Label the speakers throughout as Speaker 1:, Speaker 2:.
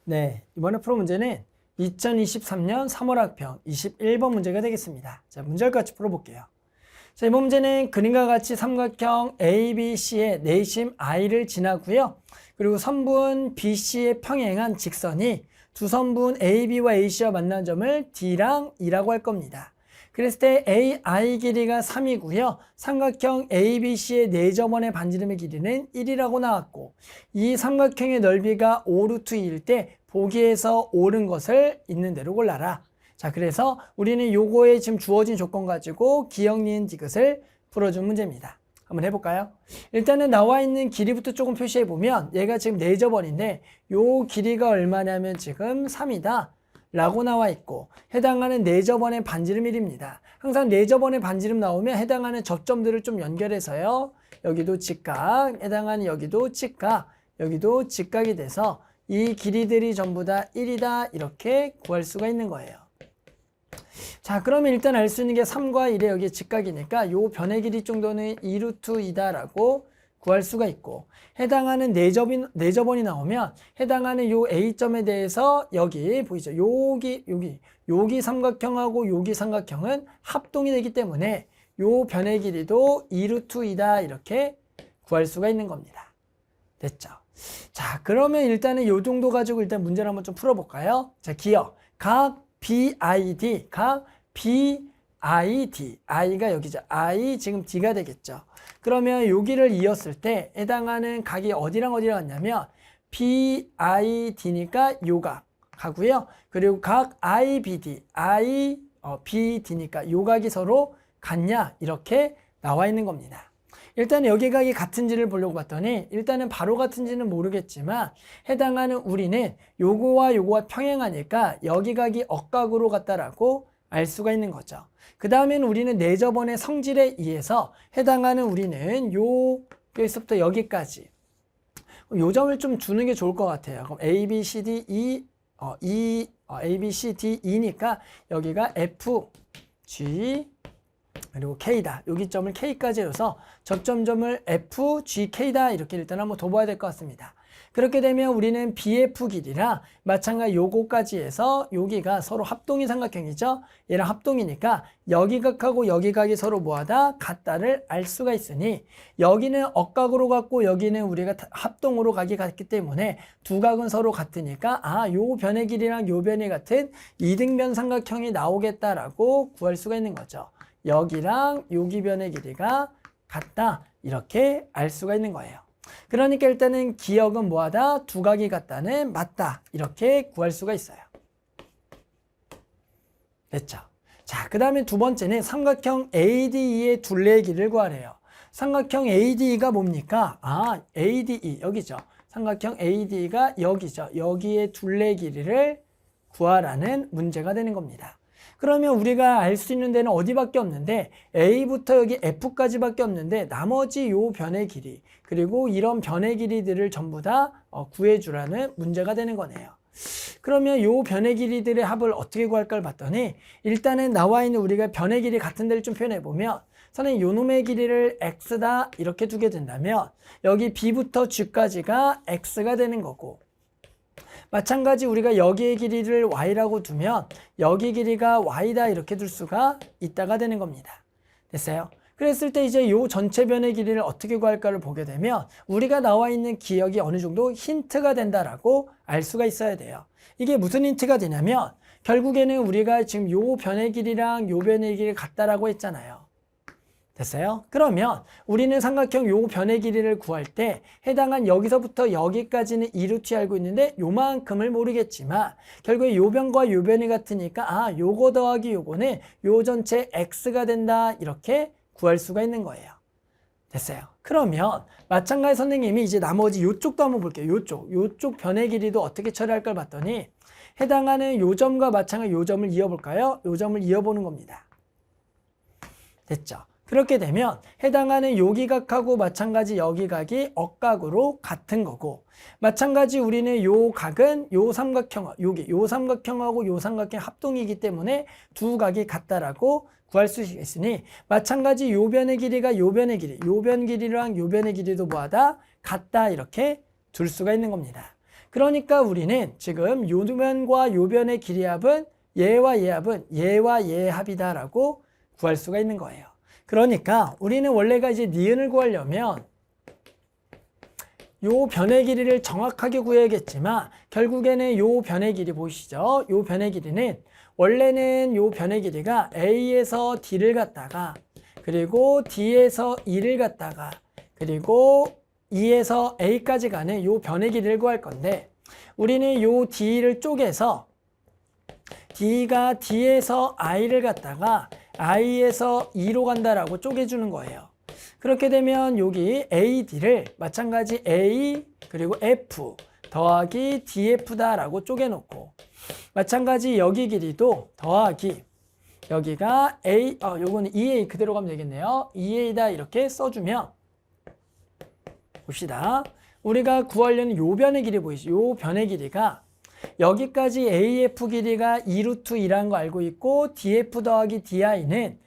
Speaker 1: 네, 이번에 풀어 문제는 2023년 3월 학평 21번 문제가 되겠습니다. 자, 문제를 같이 풀어볼게요. 자, 이번 문제는 그림과 같이 삼각형 ABC의 내심 I를 지나고요. 그리고 선분 BC의 평행한 직선이 두 선분 AB와 AC와 만난 점을 D랑 E라고 할 겁니다. 그랬을 때 AI 길이가 3이고요. 삼각형 ABC의 내접원의 반지름의 길이는 1이라고 나왔고 이 삼각형의 넓이가 5루트2일 때 보기에서 옳은 것을 있는 대로 골라라. 자, 그래서 우리는 요거에 지금 주어진 조건 가지고 기역, 니은, 디귿을 풀어준 문제입니다. 한번 해볼까요? 일단은 나와 있는 길이부터 조금 표시해보면 얘가 지금 내접원인데 요 길이가 얼마냐면 지금 3이다. 라고 나와 있고 해당하는 내접원의 반지름 1입니다. 항상 내접원의 반지름 나오면 해당하는 접점들을 좀 연결해서요. 여기도 직각, 해당하는 여기도 직각, 여기도 직각이 돼서 이 길이들이 전부 다 1이다 이렇게 구할 수가 있는 거예요. 자, 그러면 일단 알 수 있는 게 3과 1의 여기 직각이니까 요 변의 길이 정도는 2루트2다 라고 구할 수가 있고 해당하는 내접원이 나오면 해당하는 요 A점에 대해서 여기 보이죠? 여기 삼각형하고 여기 삼각형은 합동이 되기 때문에 요 변의 길이도 2루트2다 이렇게 구할 수가 있는 겁니다. 됐죠? 자, 그러면 일단은 요 정도 가지고 일단 문제를 한번 좀 풀어볼까요? 자, 기억. 각 BID, I가 여기죠. I 지금 D가 되겠죠. 그러면 여기를 이었을 때 해당하는 각이 어디랑 어디랑 같냐면 BID니까 요각 가고요. 그리고 각 IBD, BD니까 요각이 서로 같냐 이렇게 나와 있는 겁니다. 일단 여기 각이 같은지를 보려고 봤더니 일단은 바로 같은지는 모르겠지만 해당하는 우리는 요거와 평행하니까 여기 각이 억각으로 같다라고 알 수가 있는 거죠. 그 다음에는 우리는 내접원의 성질에 의해서 해당하는 우리는 여기서부터 여기까지 요 점을 좀 주는 게 좋을 것 같아요. 그럼 A, B, C, D, A, B, C, D, E니까 여기가 F, G, 그리고 K다. 여기 점을 K까지 해서 접점점을 F, G, K다. 이렇게 일단 한번 둬봐야 될 것 같습니다. 그렇게 되면 우리는 BF 길이랑 마찬가지 요거까지 해서 여기가 서로 합동이 삼각형이죠. 얘랑 합동이니까 여기 각하고 여기 각이 서로 뭐하다? 같다를 알 수가 있으니 여기는 억각으로 같고 여기는 우리가 합동으로 각이 같기 때문에 두 각은 서로 같으니까 요 변의 길이랑 요 변이 같은 이등변 삼각형이 나오겠다라고 구할 수가 있는 거죠. 여기랑 여기 변의 길이가 같다 이렇게 알 수가 있는 거예요. 그러니까 일단은 기역은 뭐하다? 두 각이 같다는 맞다 이렇게 구할 수가 있어요. 됐죠? 자, 그 다음에 두 번째는 삼각형 ADE의 둘레의 길이를 구하래요. 삼각형 ADE가 뭡니까? ADE 여기죠. 삼각형 ADE가 여기죠. 여기의 둘레의 길이를 구하라는 문제가 되는 겁니다. 그러면 우리가 알 수 있는 데는 어디밖에 없는데 A부터 여기 F까지밖에 없는데 나머지 요 변의 길이 그리고 이런 변의 길이들을 전부 다 구해주라는 문제가 되는 거네요. 그러면 요 변의 길이들의 합을 어떻게 구할까를 봤더니 일단은 나와 있는 우리가 변의 길이 같은 데를 좀 표현해 보면 선생님 요 놈의 길이를 X다 이렇게 두게 된다면 여기 B부터 G까지가 X가 되는 거고 마찬가지 우리가 여기의 길이를 y라고 두면 여기 길이가 y다 이렇게 둘 수가 있다가 되는 겁니다. 됐어요? 그랬을 때 이제 요 전체 변의 길이를 어떻게 구할까를 보게 되면 우리가 나와 있는 기억이 어느 정도 힌트가 된다라고 알 수가 있어야 돼요. 이게 무슨 힌트가 되냐면 결국에는 우리가 지금 요 변의 길이랑 요 변의 길이 같다라고 했잖아요. 됐어요? 그러면 우리는 삼각형 요 변의 길이를 구할 때 해당한 여기서부터 여기까지는 2루트 알고 있는데 요만큼을 모르겠지만 결국에 요 변과 요 변이 같으니까 요거 더하기 요거는 요 전체 x가 된다 이렇게 구할 수가 있는 거예요. 됐어요? 그러면 마찬가지 선생님이 이제 나머지 요쪽도 한번 볼게요. 요쪽 변의 길이도 어떻게 처리할 걸 봤더니 해당하는 요 점과 마찬가지 요 점을 이어볼까요? 요 점을 이어보는 겁니다. 됐죠? 그렇게 되면 해당하는 여기 각하고 마찬가지 여기 각이 억각으로 같은 거고 마찬가지 우리는 요 각은 요 삼각형 요 삼각형하고 요 삼각형 합동이기 때문에 두 각이 같다라고 구할 수 있으니 마찬가지 요 변의 길이가 요 변의 길이 요 변 길이랑 요 변의 길이도 뭐하다? 같다 이렇게 둘 수가 있는 겁니다. 그러니까 우리는 지금 요 변과 요 변의 길이 합은 얘와 얘 합은 얘와 얘의 합이다라고 구할 수가 있는 거예요. 그러니까 우리는 원래가 이제 니은을 구하려면 요 변의 길이를 정확하게 구해야겠지만 결국에는 요 변의 길이 보이시죠? 요 변의 길이는 원래는 요 변의 길이가 A에서 D를 갖다가 그리고 D에서 E를 갖다가 그리고 E에서 A까지 가는 요 변의 길이를 구할 건데 우리는 요 D를 쪼개서 D가 D에서 I를 갖다가 I에서 E로 간다라고 쪼개주는 거예요. 그렇게 되면 여기 AD를 마찬가지 A 그리고 F 더하기 DF다라고 쪼개놓고 마찬가지 여기 길이도 더하기 여기가 A, 요거는 EA 그대로 가면 되겠네요. EA다 이렇게 써주면 봅시다. 우리가 구하려는 요 변의 길이 보이시죠? 요 변의 길이가 여기까지 AF 길이가 2루트 2라는 거 알고 있고 DF 더하기 DI는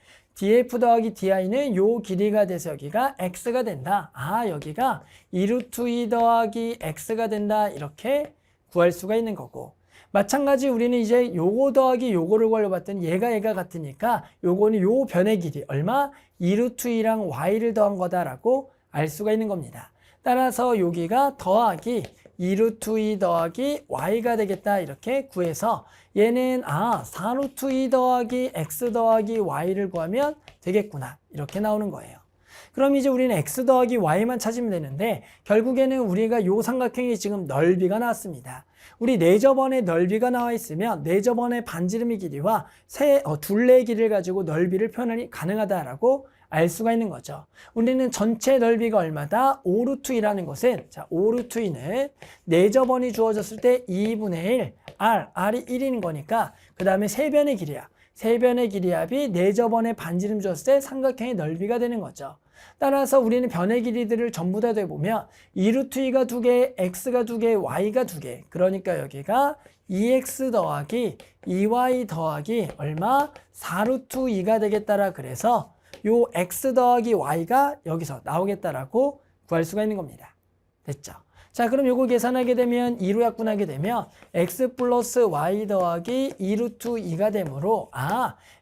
Speaker 1: 요 길이가 돼서 여기가 X가 된다. 아, 여기가 2루트 2 더하기 X가 된다. 이렇게 구할 수가 있는 거고. 마찬가지 우리는 이제 요거 더하기 요거를 구하려봤더니 얘가 같으니까 요거는 요 변의 길이 얼마? 2루트 2랑 Y를 더한 거다라고 알 수가 있는 겁니다. 따라서 여기가 더하기 2루트 2 더하기 Y가 되겠다. 이렇게 구해서 얘는 4루트 2 더하기 X 더하기 Y를 구하면 되겠구나. 이렇게 나오는 거예요. 그럼 이제 우리는 X 더하기 Y만 찾으면 되는데 결국에는 우리가 요 삼각형이 지금 넓이가 나왔습니다. 우리 내저번에 넓이가 나와 있으면 내저번의 반지름의 길이와 둘레의 길이를 가지고 넓이를 표현이 가능하다라고 알 수가 있는 거죠. 우리는 전체 넓이가 얼마다? 5루트 2라는 것은 자 5루트 2는 내저번이 주어졌을 때 2분의 1 R이 1인 거니까 그 다음에 세변의 길이야. 세변의 길이 합이 내저번의 반지름 주었을 때 삼각형의 넓이가 되는 거죠. 따라서 우리는 변의 길이들을 전부 다 대보면 2루트 2가 2개, X가 2개, Y가 2개. 그러니까 여기가 2X 더하기 2Y 더하기 얼마? 4루트 2가 되겠다라 그래서 요 X 더하기 Y가 여기서 나오겠다라고 구할 수가 있는 겁니다. 됐죠? 자, 그럼 요거 계산하게 되면 2로 약분하게 되면 X 플러스 Y 더하기 2루트 2가 되므로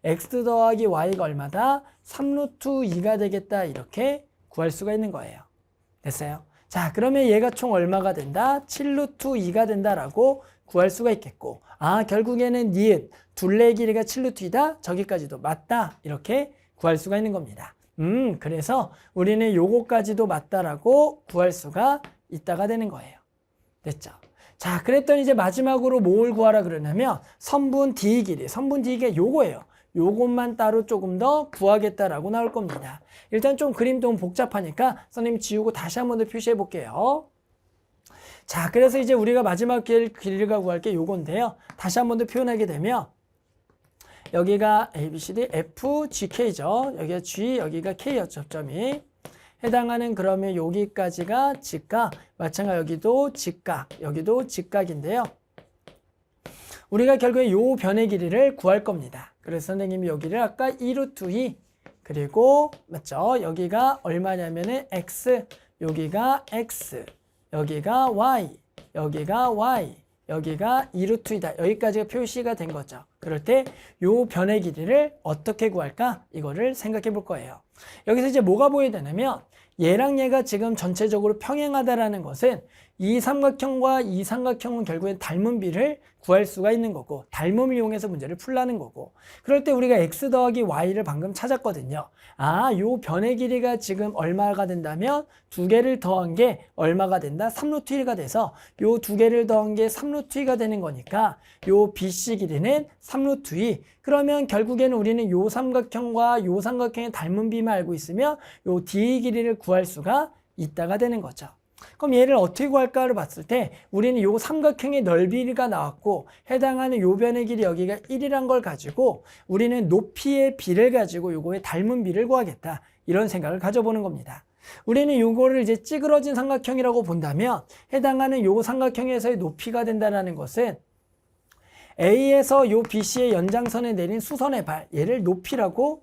Speaker 1: X 더하기 Y가 얼마다? 3루트 2가 되겠다 이렇게 구할 수가 있는 거예요. 됐어요? 자, 그러면 얘가 총 얼마가 된다? 7루트 2가 된다라고 구할 수가 있겠고 결국에는 니은 둘레의 길이가 7루트 2다? 저기까지도 맞다 이렇게 구할 수가 있는 겁니다. 그래서 우리는 요거까지도 맞다라고 구할 수가 있다가 되는 거예요. 됐죠? 자, 그랬더니 이제 마지막으로 뭘 구하라 그러냐면 선분 D 길이가 요거예요. 요것만 따로 조금 더 구하겠다라고 나올 겁니다. 일단 좀 그림 좀 복잡하니까 선생님 지우고 다시 한 번 더 표시해 볼게요. 자, 그래서 이제 우리가 마지막 길이가 구할 게 요건데요. 다시 한 번 더 표현하게 되면 여기가 A, B, C, D, F, G, K죠. 여기가 G, 여기가 K였죠. 접점이. 해당하는 그러면 여기까지가 직각, 마찬가지 여기도 직각, 여기도 직각인데요. 우리가 결국에 요 변의 길이를 구할 겁니다. 그래서 선생님이 여기를 아까 2루트 2 그리고 맞죠? 여기가 얼마냐면은 X, 여기가 X, 여기가 Y, 여기가 Y, 여기가 2루트 2다. 여기까지가 표시가 된 거죠. 그럴 때 요 변의 길이를 어떻게 구할까? 이거를 생각해 볼 거예요. 여기서 이제 뭐가 보여야 되냐면 얘랑 얘가 지금 전체적으로 평행하다라는 것은 이 삼각형과 이 삼각형은 결국엔 닮은 비를 구할 수가 있는 거고 닮음을 이용해서 문제를 풀라는 거고 그럴 때 우리가 X 더하기 Y를 방금 찾았거든요. 요 변의 길이가 지금 얼마가 된다면 두 개를 더한 게 얼마가 된다? 3루트 1가 돼서 요 두 개를 더한 게 3루트 2가 되는 거니까 요 BC 길이는 3루트 2 그러면 결국에는 우리는 요 삼각형과 요 삼각형의 닮은 비만 알고 있으면 요 D 길이를 구할 수가 있다가 되는 거죠. 그럼 얘를 어떻게 구할까를 봤을 때 우리는 요 삼각형의 넓이가 나왔고 해당하는 요 변의 길이 여기가 1이란 걸 가지고 우리는 높이의 비를 가지고 요거의 닮은 비를 구하겠다. 이런 생각을 가져보는 겁니다. 우리는 요거를 이제 찌그러진 삼각형이라고 본다면 해당하는 요 삼각형에서의 높이가 된다는 것은 A에서 요 BC의 연장선에 내린 수선의 발, 얘를 높이라고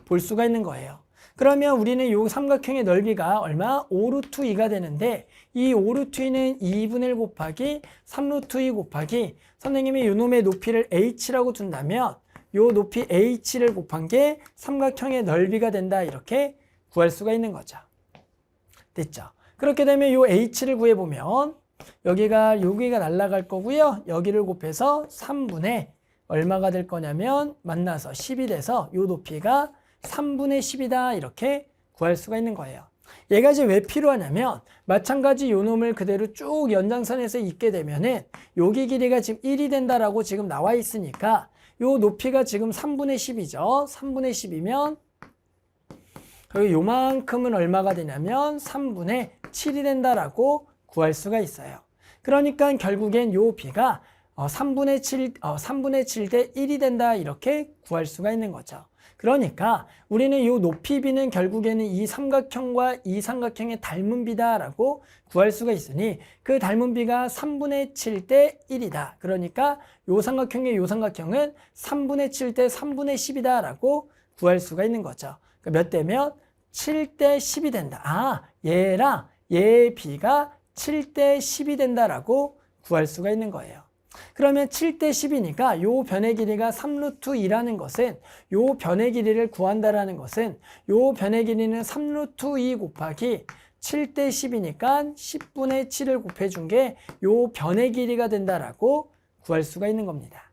Speaker 1: 볼 수가 있는 거예요. 그러면 우리는 이 삼각형의 넓이가 얼마? 5루트 2가 되는데 이 5루트 2는 2분의 1 곱하기 3루트 2 곱하기 선생님이 요 놈의 높이를 h라고 둔다면 요 높이 h를 곱한 게 삼각형의 넓이가 된다. 이렇게 구할 수가 있는 거죠. 됐죠? 그렇게 되면 요 h를 구해보면 여기가 날아갈 거고요. 여기를 곱해서 3분의 얼마가 될 거냐면 만나서 10이 돼서 요 높이가 3분의 10이다. 이렇게 구할 수가 있는 거예요. 얘가 이제 왜 필요하냐면 마찬가지 요 놈을 그대로 쭉 연장선에서 있게 되면은 여기 길이가 지금 1이 된다라고 지금 나와 있으니까 요 높이가 지금 3분의 10이죠. 3분의 10이면 그리고 요만큼은 얼마가 되냐면 3분의 7이 된다라고 구할 수가 있어요. 그러니까 결국엔 요 비가 3분의 7 대 1이 된다. 이렇게 구할 수가 있는 거죠. 그러니까 우리는 요 높이 비는 결국에는 이 삼각형과 이 삼각형의 닮은 비다라고 구할 수가 있으니 그 닮은 비가 3분의 7 대 1이다. 그러니까 요 삼각형의 요 삼각형은 3분의 7 대 3분의 10이다라고 구할 수가 있는 거죠. 몇 대면 7 대 10이 된다. 얘랑 얘의 비가 7 대 10이 된다라고 구할 수가 있는 거예요. 그러면 7 대 10이니까 요 변의 길이가 3루트 2라는 것은 요 변의 길이를 구한다라는 것은 요 변의 길이는 3루트 2 곱하기 7 대 10이니까 10분의 7을 곱해준 게 요 변의 길이가 된다라고 구할 수가 있는 겁니다.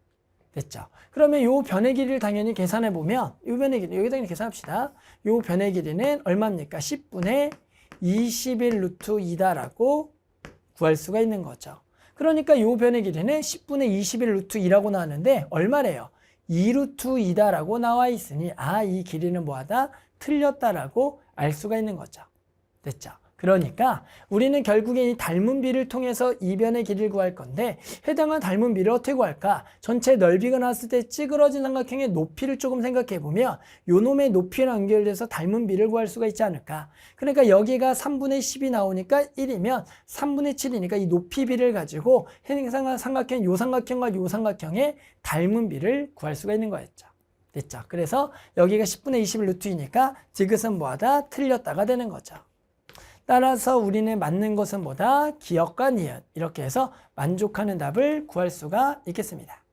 Speaker 1: 됐죠? 그러면 요 변의 길이를 당연히 계산해 보면 요 변의 길이 여기다 계산합시다. 요 변의 길이는 얼마입니까? 10분의 21 루트 2다라고 구할 수가 있는 거죠. 그러니까 요 변의 길이는 10분의 21 루트 2라고 나왔는데 얼마래요? 2 루트 2다라고 나와 있으니 이 길이는 뭐하다? 틀렸다라고 알 수가 있는 거죠. 됐죠? 그러니까 우리는 결국에 이 닮은 비를 통해서 이 변의 길이를 구할 건데 해당한 닮은 비를 어떻게 구할까? 전체 넓이가 나왔을 때 찌그러진 삼각형의 높이를 조금 생각해 보면 요 놈의 높이랑 연결돼서 닮은 비를 구할 수가 있지 않을까? 그러니까 여기가 3분의 10이 나오니까 1이면 3분의 7이니까 이 높이 비를 가지고 해당한 삼각형 요 삼각형과 요 삼각형의 닮은 비를 구할 수가 있는 거였죠. 됐죠? 그래서 여기가 10분의 21 루트이니까 디귿은 뭐하다? 틀렸다가 되는 거죠. 따라서 우리는 맞는 것은 뭐다? 기역과 니은. 이렇게 해서 만족하는 답을 구할 수가 있겠습니다.